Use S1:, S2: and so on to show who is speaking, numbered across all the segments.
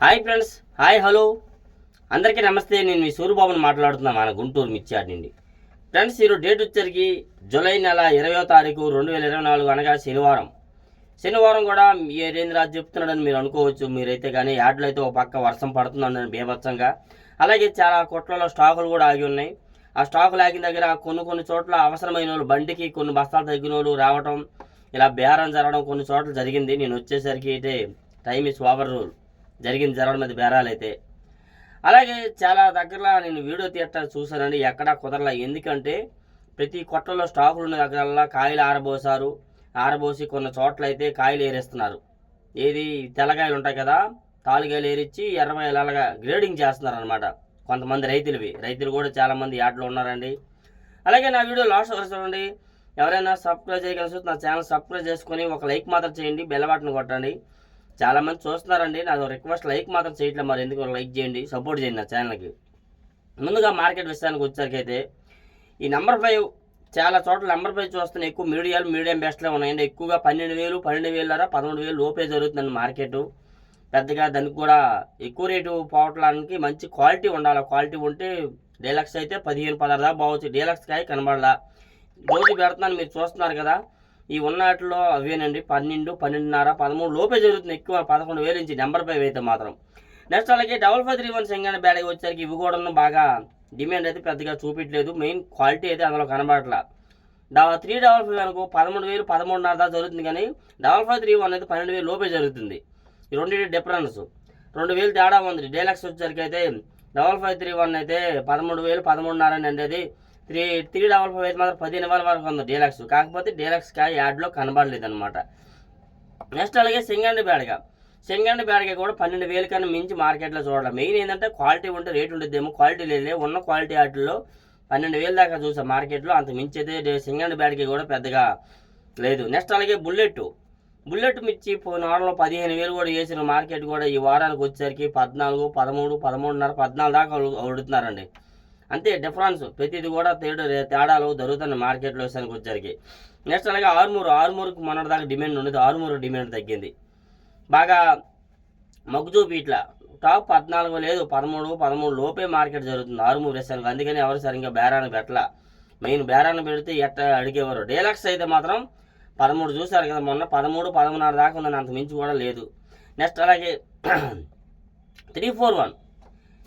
S1: Hi friends, hi hello అందరికీ నమస్తే. నేను మీ సూర్యబాబుని మాట్లాడుతున్నా మన గుంటూరు మిర్చాడ్ నుండి. ఫ్రెండ్స్, ఈరోజు డేట్ వచ్చరికి జూలై నెల 20వ తారీఖు 2024 అనగా శనివారం కూడా ఏదేంద్ర రాజు చెప్తున్నాడని మీరు అనుకోవచ్చు. మీరైతే కానీ యాడ్లు అయితే ఒక పక్క వర్షం పడుతుందని బీభత్సంగా, అలాగే చాలా కొట్లలో స్టాకులు కూడా ఆగి ఉన్నాయి. ఆ స్టాకులు ఆగిన దగ్గర కొన్ని చోట్ల అవసరమైన వాళ్ళు బండికి కొన్ని బస్తాలు తగ్గిన వాళ్ళు రావటం, ఇలా బేరం జరగడం కొన్ని చోట్ల జరిగింది. నేను వచ్చేసరికి అయితే టైం ఇస్ ఓవర్ రూల్ జరగడం మీద బేరాలు అయితే. అలాగే చాలా దగ్గరలో నేను వీడియో థియేటర్ చూశానండి, ఎక్కడా కుదరలా. ఎందుకంటే ప్రతి కొట్టలో స్టాకులు ఉన్న దగ్గరల్లా కాయలు ఆరబోసి కొన్ని చోట్ల అయితే కాయలు ఏరేస్తున్నారు. ఏది తెల్లకాయలు ఉంటాయి కదా, తాలుగాయలు ఏరిచ్చి ఎర్రకాయలు అలాగా గ్రేడింగ్ చేస్తున్నారు అనమాట. కొంతమంది రైతులు కూడా చాలామంది యాడ్లో ఉన్నారండి. అలాగే నా వీడియో లాస్ట్ వరకు చూడండి. ఎవరైనా సబ్స్క్రైబ్ చేయగలిసి నా ఛానల్ సబ్స్క్రైబ్ చేసుకొని ఒక లైక్ మాత్రం చేయండి, బెల్ బటన్ కొట్టండి. చాలామంది చూస్తున్నారండి, నాది రిక్వెస్ట్, లైక్ మాత్రం చేయట్లేదు. మరి ఎందుకు లైక్ చేయండి, సపోర్ట్ చేయండి నా ఛానల్కి. ముందుగా మార్కెట్ విషయానికి వచ్చేసరికైతే ఈ నెంబర్ 5 చాలా చోట్ల నెంబర్ 5 చూస్తున్న ఎక్కువ మీడియం బెస్ట్లో ఉన్నాయండి. ఎక్కువగా 12,000, 13,000 లోపే జరుగుతుందండి మార్కెట్. పెద్దగా దానికి కూడా ఎక్కువ రేటు పోవటానికి మంచి క్వాలిటీ ఉండాలి. క్వాలిటీ ఉంటే డీలక్స్ అయితే 15-16 దాకా బాగొచ్చు. డీలక్స్ కాయ కనబడాల. రోజు పెడుతున్నాను, మీరు చూస్తున్నారు కదా. ఈ ఉన్నట్లో అవేనండి 12, 12.5, 13 లోపే జరుగుతుంది. ఎక్కువ 11,000 నుంచి నెంబర్ 5 అయితే మాత్రం. నెక్స్ట్ అలాగే 5531 సింగన్ బ్యాడ్కి వచ్చేసరికి ఇవి కూడా బాగా డిమాండ్ అయితే పెద్దగా చూపించలేదు. మెయిన్ క్వాలిటీ అయితే అందులో కనబడట్లా. 355 అనుకో 13,000, 13.5 దాకా జరుగుతుంది. కానీ 5531 అనేది 12,000 లోపే జరుగుతుంది. ఈ రెండింటి డిఫరెన్స్ 2,000 తేడా ఉంది. డీలక్స్ వచ్చేసరికి అయితే 5531 అయితే 13,000, 13.5 అనేది 355 అయితే మాత్రం 15,000 వరకు ఉంది డీలక్స్. కాకపోతే డీలక్స్ కాయ యాడ్లో కనబడలేదు అనమాట. నెక్స్ట్ అలాగే సింగండి బ్యాడ్గా కూడా 12,000 కన్నా మించి మార్కెట్లో చూడాలి. మెయిన్ ఏంటంటే క్వాలిటీ ఉంటే రేటు ఉంటుందేమో, క్వాలిటీ లేదు. ఉన్న క్వాలిటీ యాడ్లో 12,000 దాకా చూసాం మార్కెట్లో. అంత మించి అయితే సింగండి బ్యాడ్కి కూడా పెద్దగా లేదు. నెక్స్ట్ అలాగే బుల్లెట్ మిర్చి పోయిన వారంలో 15,000 కూడా వేసిన మార్కెట్ కూడా ఈ వారానికి వచ్చేసరికి 14, 13, 13.5, 14 దాకా అడుగుతున్నారండి. అంతే డిఫరెన్స్. ప్రతిది కూడా తేడాలు జరుగుతున్న మార్కెట్లో విషయానికి వచ్చేసరికి. నెక్స్ట్ అలాగే ఆరుమూరుకి మొన్నటి దాకా డిమాండ్ ఉండదు. ఆరుమూరు డిమాండ్ తగ్గింది బాగా. మగ్గుచూపి ఇట్లా టాప్ 14 లేదు, 13 లోపే మార్కెట్ జరుగుతుంది ఆరుమూరు విషయానికి. అందుకని ఎవరు సరిగ్గా బేరాన్ని పెట్టలా. మెయిన్ బేరాన్ని పెడితే ఎట్లా అడిగేవారు. డీలక్స్ అయితే మాత్రం 13 చూశారు కదా మొన్న, 13, 13.5 దాకా ఉందని, అంత మించి కూడా లేదు. నెక్స్ట్ అలాగే 341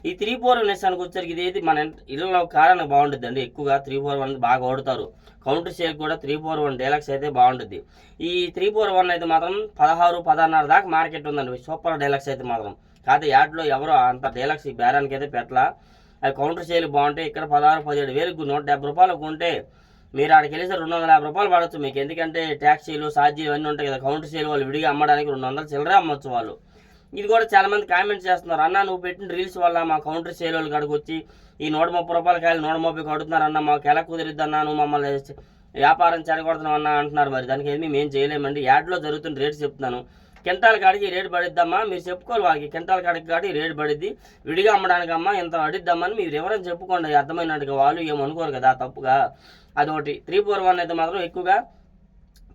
S1: ఈ 341 విషయానికి వచ్చేసరికి ఇది మన ఇళ్ళలో కారానికి బాగుంటుంది అండి. ఎక్కువగా 341 బాగా వాడుతారు. కౌంటర్ షేర్ కూడా 341 డీలక్స్ అయితే బాగుంటుంది. ఈ 341 అయితే మాత్రం 16, 16.5 దాకా మార్కెట్ ఉందండి. సూపర్ డీలక్స్ అయితే మాత్రం. కాకపోతే యాడ్లో ఎవరో అంత డీలక్స్ ఈ బేరానికి అయితే పెట్టలా. అవి కౌంటర్ షేర్లు బాగుంటాయి. ఇక్కడ 16, 17,000 170 రూపాయలు కొంటే మీరు ఆడికి వెళ్ళి 250 రూపాయలు పడవచ్చు మీకు. ఎందుకంటే ట్యాక్సీలు, ఛార్జీలు అన్నీ ఉంటాయి కదా. కౌంటర్ షేర్ వాళ్ళు విడిగా అమ్మడానికి 200 చిల్లరే అమ్మొచ్చు వాళ్ళు. ఇది కూడా చాలామంది కామెంట్స్ చేస్తున్నారు, అన్న నువ్వు పెట్టిన రీల్స్ వల్ల మా కౌంటర్ సేల్ వాళ్ళు కాడికి వచ్చి ఈ 130 రూపాయల కాయలు 130 కడుతున్నారు అన్న, మాకు ఎలా కుదిరిద్ది అన్న, నువ్వు మమ్మల్ని వ్యాపారం చెడగొడుతున్నావు అన్న అంటున్నారు. మరి దానికి ఏమి మేము చేయలేమండి. యాడ్లో జరుగుతున్న రేటు చెప్తున్నాను. కింటాల కాడికి రేటు పడిద్దమ్మా, మీరు చెప్పుకోవాలి వాళ్ళకి. కింటాల కాడికి కాడి రేటు పడిద్ది, విడిగా అమ్మడానికమ్మా ఇంత పడిద్దమ్మని మీరు ఎవరైనా చెప్పుకోండి. అర్థమైనట్టుగా వాళ్ళు ఏమనుకోరు కదా తప్పుగా. అదొకటి. 341 అయితే మాత్రం ఎక్కువగా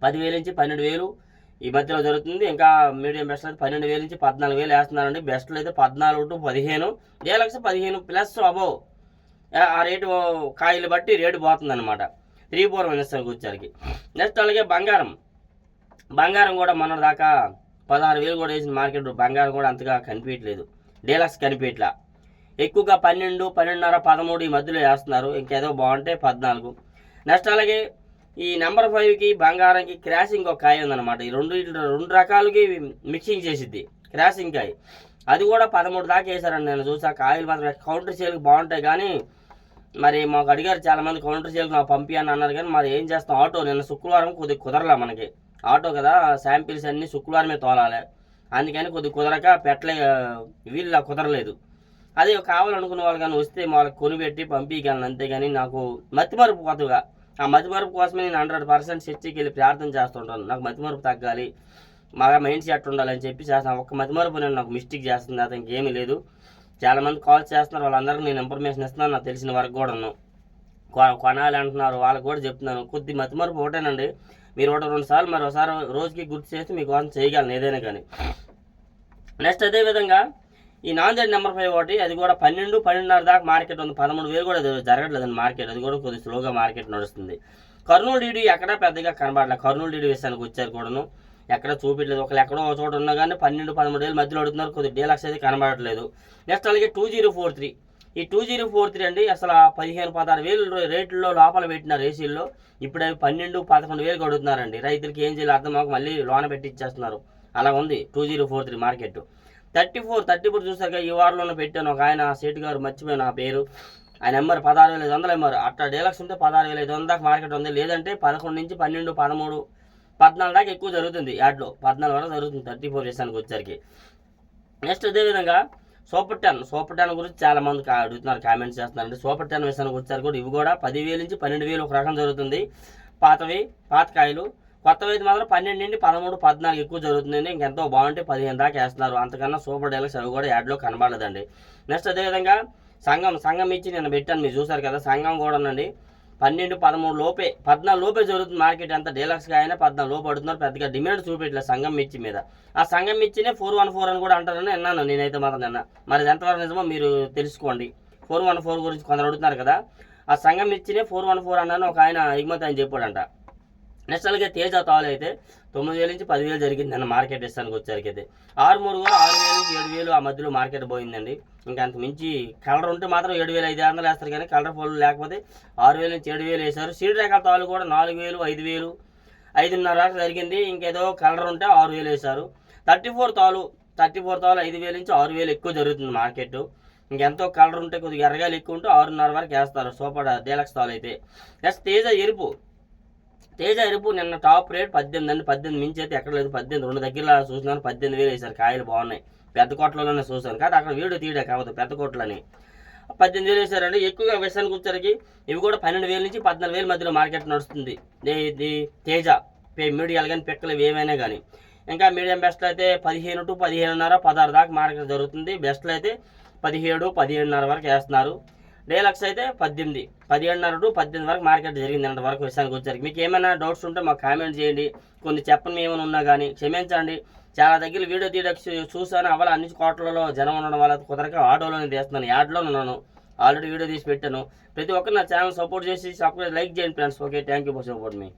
S1: 10,000 నుంచి 12,000 ఈ మధ్యలో జరుగుతుంది. ఇంకా మీడియం బెస్ట్ అయితే 12,000 నుంచి 14,000 వేస్తున్నారండి. బెస్ట్లో అయితే 14 to 15, డీలక్స్ 15 ప్లస్ అబోవ్. ఆ రేటు కాయలు బట్టి రేటు పోతుంది అనమాట 341 వచ్చేసరికి. నెక్స్ట్ అలాగే బంగారం కూడా మొన్న దాకా 16,000 కూడా వేసిన మార్కెట్. బంగారం కూడా అంతగా కనిపించట్లేదు, డీలక్స్ కనిపించట్లా. ఎక్కువగా 12, 12.5, 13 ఈ మధ్యలో వేస్తున్నారు. ఇంకేదో బాగుంటే 14. నెక్స్ట్ అలాగే ఈ నెంబర్ 5కి బంగారంకి క్రాసింగ్ ఒక కాయ ఉందన్నమాట. ఈ రెండు రకాలకి మిక్సింగ్ చేసిద్ది క్రాసింగ్ కాయ. అది కూడా 13 దాకా వేసారండి. నేను చూసా కాయలు మాత్రం కౌంటర్ సేల్కి బాగుంటాయి. కానీ మరి మాకు అడిగారు చాలామంది కౌంటర్ సేల్కి నాకు పంపించని అన్నారు. కానీ మరి ఏం చేస్తాం, ఆటో నిన్న శుక్రవారం కొద్దిగా కుదరలా మనకి. ఆటో కదా, శాంపిల్స్ అన్నీ శుక్రవారమే తోలాలి. అందుకని కొద్దిగా కుదరక వీళ్ళ కుదరలేదు. అదే కావాలనుకున్న వాళ్ళు కానీ వస్తే వాళ్ళకి కొనిపెట్టి పంపించగలను. అంతేగాని నాకు మతిమరుపు కొత్తగా, ఆ మతిమరుపు కోసమే నేను 100% చర్చికి వెళ్ళి ప్రార్థన చేస్తుంటాను. నాకు మతిమరుపు తగ్గాలి, బాగా మైండ్ సెట్ ఉండాలని చెప్పి చేస్తాను. ఒక్క మతిమరుపు నేను నాకు మిస్టేక్ చేస్తుంది, అది ఇంకేమీ లేదు. చాలామంది కాల్ చేస్తున్నారు, వాళ్ళందరికీ నేను ఇన్ఫర్మేషన్ ఇస్తున్నాను. నాకు తెలిసిన వరకు కూడాను కొనాలి అంటున్నారు, వాళ్ళకి కూడా చెప్తున్నాను. కొద్ది మతిమరుపు ఒకటేనండి. మీరు 1-2 సార్లు మరి ఒకసారి రోజుకి గుర్తు చేస్తే మీకు చేయగలను ఏదైనా కానీ. నెక్స్ట్ అదేవిధంగా ఈ నాందేడ్ నెంబర్ 5 ఒకటి, అది కూడా 12, 12.5 దాకా మార్కెట్ ఉంది. 13,000 కూడా జరగట్లేదండి మార్కెట్, అది కూడా కొద్దిగా స్లోగా మార్కెట్ నడుస్తుంది. కర్నూలు డీడీ ఎక్కడా పెద్దగా కనబడలేదు. కర్నూలు డీడీ విషయానికి వచ్చారు కూడాను ఎక్కడ చూపించలేదు. ఒకళ్ళు ఎక్కడో ఒక చోట ఉన్నా కానీ 12, 13,000 మధ్యలో అడుగుతున్నారు. కొద్దిగా డీలక్స్ అయితే కనబడట్లేదు. నెక్స్ట్ అలాగే 2043, ఈ 2043 అండి అసలు 15, 16,000 రేట్లలో లోపల పెట్టినారు ఏసీల్లో. ఇప్పుడు అవి 12, 11,000 అడుగుతున్నారండి. రైతులకి ఏం చేయాలి అర్థం మాకు, మళ్ళీ లోన పెట్టి ఇచ్చేస్తున్నారు. అలా ఉంది 2043 మార్కెట్. 34 చూసాక ఈ వారంలో పెట్టాను. ఒక ఆయన సేటు గారు, మర్చిపోయాను ఆ పేరు, ఆయన నెంబర్ 16,500 నెంబర్. అట్లా డీలక్స్ ఉంటే 16,500 దాకా మార్కెట్ ఉంది. లేదంటే 11 నుంచి 12, 13, 14 దాకా ఎక్కువ జరుగుతుంది. యాడ్లో 14 వరకు జరుగుతుంది 34 విషయానికి వచ్చరికి. నెక్స్ట్ అదేవిధంగా సూపర్ 10 గురించి చాలా మంది అడుగుతున్నారు, కామెంట్స్ చేస్తున్నారండి. సూపర్ 10 విషయానికి వచ్చారు కూడా ఇవి కూడా 10,000 నుంచి 12,000 ఒక రకం జరుగుతుంది. పాత కాయలు. కొత్తవి అయితే మాత్రం 12 నుండి 13, 14 ఎక్కువ జరుగుతుందండి. ఇంకెంతో బాగుంటే 15 దాకా వేస్తున్నారు. అంతకన్నా సూపర్ డీలక్స్ అవి కూడా యాడ్లో కనబడలేదండి. నెక్స్ట్ అదేవిధంగా సంఘం ఇచ్చి నేను పెట్టాను, మీరు చూసారు కదా. సంఘం కూడా అండి 12, 13 లోపే, 14 లోపే జరుగుతుంది మార్కెట్. అంతా డీలక్స్గా అయినా 14 లోపు పడుతున్నారు. పెద్దగా డిమాండ్ చూపెట్టలేదు సంఘం మిర్చి మీద. ఆ సంఘం మిర్చినే 414 అని కూడా అంటారని విన్నాను నేనైతే మాత్రం నిన్న. మరి ఎంతవరకు నిజమో మీరు తెలుసుకోండి. 414 గురించి కొందరు అడుగుతున్నారు కదా. ఆ సంఘం మిర్చినే 414 అన్నాను ఒక ఆయన ఎగుమతి అని చెప్పాడంట. నెక్స్ట్ అలాగే తేజ తాలు అయితే 9,000 నుంచి 10,000 జరిగింది అన్న మార్కెట్ ఇస్తానికి వచ్చేసరికి. 6 కూడా 6,000 నుంచి 7,000 ఆ మధ్యలో మార్కెట్ పోయిందండి. ఇంకా అంత మించి కలర్ ఉంటే మాత్రం 7,500 వేస్తారు, కానీ కలర్ ఫుల్ లేకపోతే 6,000 నుంచి 7,000 వేశారు. సీడ్ రేఖల తాలు కూడా 4,000, 5,000, 5,500 జరిగింది. ఇంకేదో కలర్ ఉంటే 6,000 వేశారు. 34 తాలు 5,000 నుంచి 6,000 ఎక్కువ జరుగుతుంది మార్కెట్. ఇంకెంతో కలర్ ఉంటే కొద్దిగా ఎర్రగాయలు ఎక్కువ ఉంటే 6,500 వరకు వేస్తారు సూపర్ డీలక్స్ తాలు అయితే. నెక్స్ట్ తేజ ఎరుపు నిన్న టాప్ రేట్ 18 అండి. 18 మించి అయితే ఎక్కడ లేదు. 18 2 దగ్గర చూసినాను, 18,000 వేశారు. కాయలు బాగున్నాయి. పెద్ద కోట్లలోనే చూశాను కాదు, అక్కడ వీడియో తీయడే కావద్దు, పెద్ద కోట్లని 18,000 వేశారండి. ఎక్కువగా విషయానికి వచ్చరికి ఇవి కూడా 12,000 నుంచి 14,000 మధ్యలో మార్కెట్ నడుస్తుంది. ఇది తేజ మీడియాలు కానీ పిక్కలు ఏమైనా కానీ. ఇంకా మీడియం బెస్ట్లో అయితే 15 to 15.5, 16 దాకా మార్కెట్ జరుగుతుంది. బెస్ట్లో అయితే 17, 17.5 వరకు వేస్తున్నారు. డీలక్స్ అయితే 18, 17.5 to 18 వరకు మార్కెట్ జరిగింది అన్నటి వరకు విషయానికి వచ్చారు. మీకు ఏమైనా డౌట్స్ ఉంటే మాకు కామెంట్ చేయండి. కొన్ని చెప్పని ఏమైనా ఉన్నా కానీ క్షమించండి. చాలా దగ్గర వీడియో తీయడానికి చూసాను, అవ్వాలి అన్ని కోట్లలో జనం ఉండడం వల్ల కుదరక ఆటోలోనే తీస్తున్నాను, యాడ్లో ఉన్నాను. ఆల్రెడీ వీడియో తీసి పెట్టాను. ప్రతి ఒక్కరు నా ఛానల్ సపోర్ట్ చేసి సబ్స్క్రైబ్ లైక్ చేయండి friends. Okay, thank you for support me.